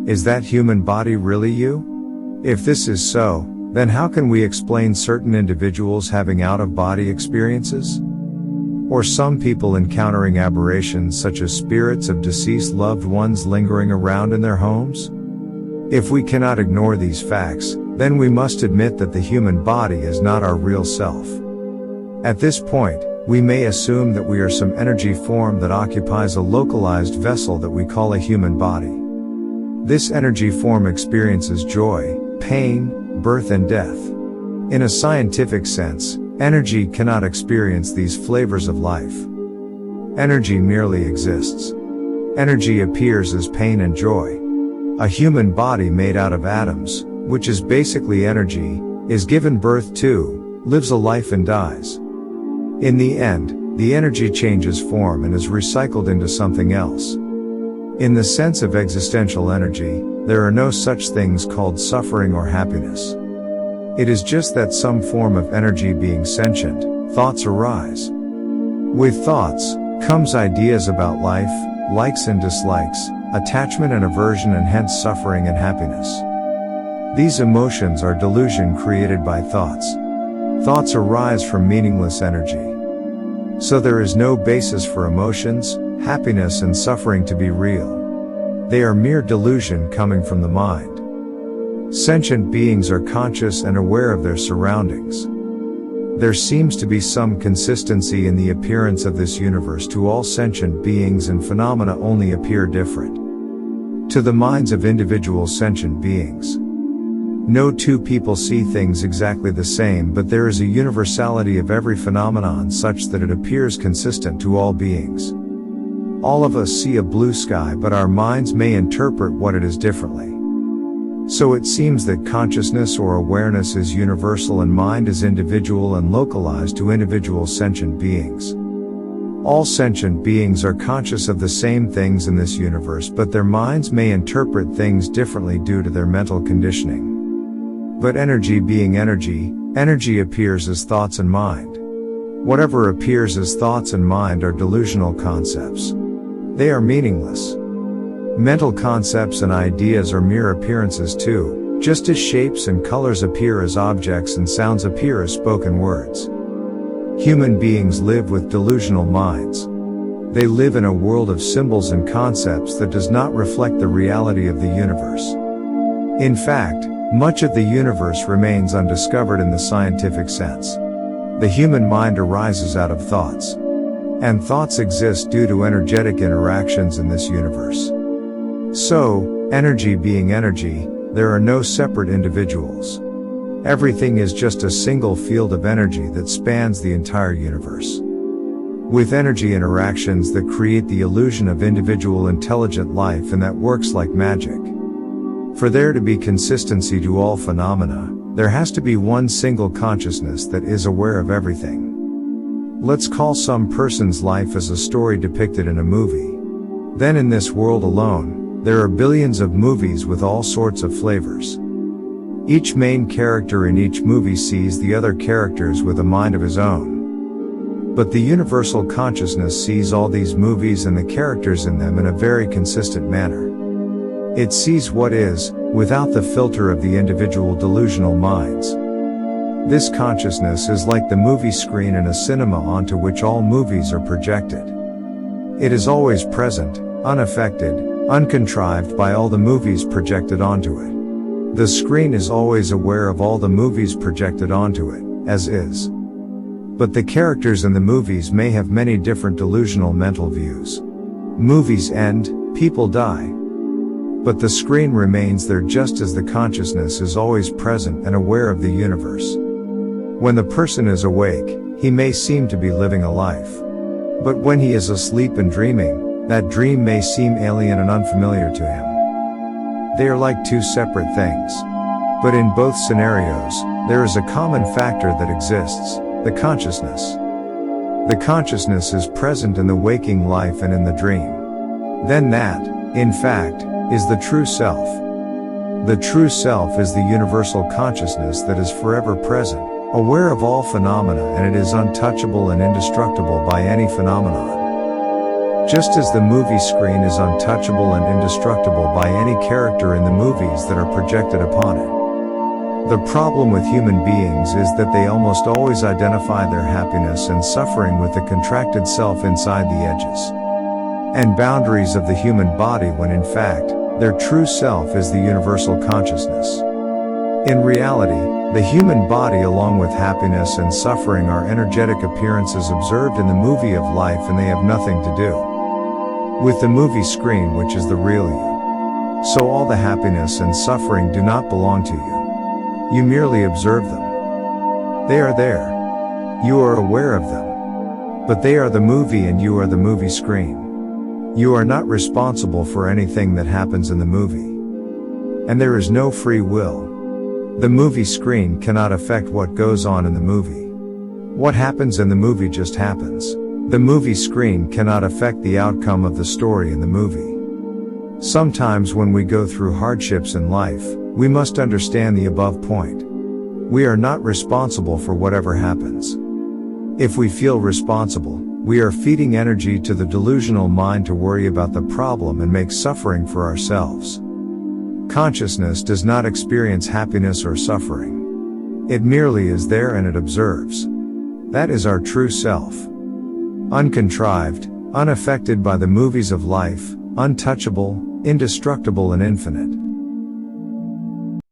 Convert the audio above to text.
Is that human body really you? If this is so, then how can we explain certain individuals having out-of-body experiences? Or some people encountering aberrations such as spirits of deceased loved ones lingering around in their homes? If we cannot ignore these facts, then we must admit that the human body is not our real self. At this point, we may assume that we are some energy form that occupies a localized vessel that we call a human body. This energy form experiences joy, pain, birth and death. In a scientific sense, energy cannot experience these flavors of life. Energy merely exists. Energy appears as pain and joy. A human body made out of atoms, which is basically energy, is given birth to, lives a life and dies. In the end, the energy changes form and is recycled into something else. In the sense of existential energy, there are no such things called suffering or happiness. It is just that some form of energy being sentient, thoughts arise. With thoughts, comes ideas about life, likes and dislikes, attachment and aversion and hence suffering and happiness. These emotions are delusion created by thoughts. Thoughts arise from meaningless energy. So there is no basis for emotions, happiness and suffering to be real. They are mere delusion coming from the mind. Sentient beings are conscious and aware of their surroundings. There seems to be some consistency in the appearance of this universe to all sentient beings, and phenomena only appear different to the minds of individual sentient beings. No two people see things exactly the same, but there is a universality of every phenomenon such that it appears consistent to all beings. All of us see a blue sky, but our minds may interpret what it is differently. So it seems that consciousness or awareness is universal and mind is individual and localized to individual sentient beings. All sentient beings are conscious of the same things in this universe, but their minds may interpret things differently due to their mental conditioning. But energy being energy, energy appears as thoughts and mind. Whatever appears as thoughts and mind are delusional concepts. They are meaningless. Mental concepts and ideas are mere appearances too, just as shapes and colors appear as objects and sounds appear as spoken words. Human beings live with delusional minds. They live in a world of symbols and concepts that does not reflect the reality of the universe. In fact, much of the universe remains undiscovered in the scientific sense. The human mind arises out of thoughts. And thoughts exist due to energetic interactions in this universe. So, energy being energy, there are no separate individuals. Everything is just a single field of energy that spans the entire universe. With energy interactions that create the illusion of individual intelligent life, and that works like magic. For there to be consistency to all phenomena, there has to be one single consciousness that is aware of everything. Let's call some person's life as a story depicted in a movie. Then in this world alone, there are billions of movies with all sorts of flavors. Each main character in each movie sees the other characters with a mind of his own. But the universal consciousness sees all these movies and the characters in them in a very consistent manner. It sees what is, without the filter of the individual delusional minds. This consciousness is like the movie screen in a cinema onto which all movies are projected. It is always present, unaffected, uncontrived by all the movies projected onto it. The screen is always aware of all the movies projected onto it, as is. But the characters in the movies may have many different delusional mental views. Movies end, people die. But the screen remains there just as the consciousness is always present and aware of the universe. When the person is awake, he may seem to be living a life. But when he is asleep and dreaming, that dream may seem alien and unfamiliar to him. They are like two separate things. But in both scenarios, there is a common factor that exists, the consciousness. The consciousness is present in the waking life and in the dream. Then that, in fact, is the true self. The true self is the universal consciousness that is forever present, aware of all phenomena, and it is untouchable and indestructible by any phenomenon. Just as the movie screen is untouchable and indestructible by any character in the movies that are projected upon it. The problem with human beings is that they almost always identify their happiness and suffering with the contracted self inside the edges and boundaries of the human body, when in fact, their true self is the universal consciousness. In reality, the human body along with happiness and suffering are energetic appearances observed in the movie of life, and they have nothing to do with the movie screen, which is the real you. So all the happiness and suffering do not belong to you. You merely observe them. They are there. You are aware of them. But they are the movie and you are the movie screen. You are not responsible for anything that happens in the movie. And there is no free will. The movie screen cannot affect what goes on in the movie. What happens in the movie just happens. The movie screen cannot affect the outcome of the story in the movie. Sometimes when we go through hardships in life, we must understand the above point. We are not responsible for whatever happens. If we feel responsible, we are feeding energy to the delusional mind to worry about the problem and make suffering for ourselves. Consciousness does not experience happiness or suffering. It merely is there and it observes. That is our true self. Uncontrived, unaffected by the movies of life, untouchable, indestructible and infinite.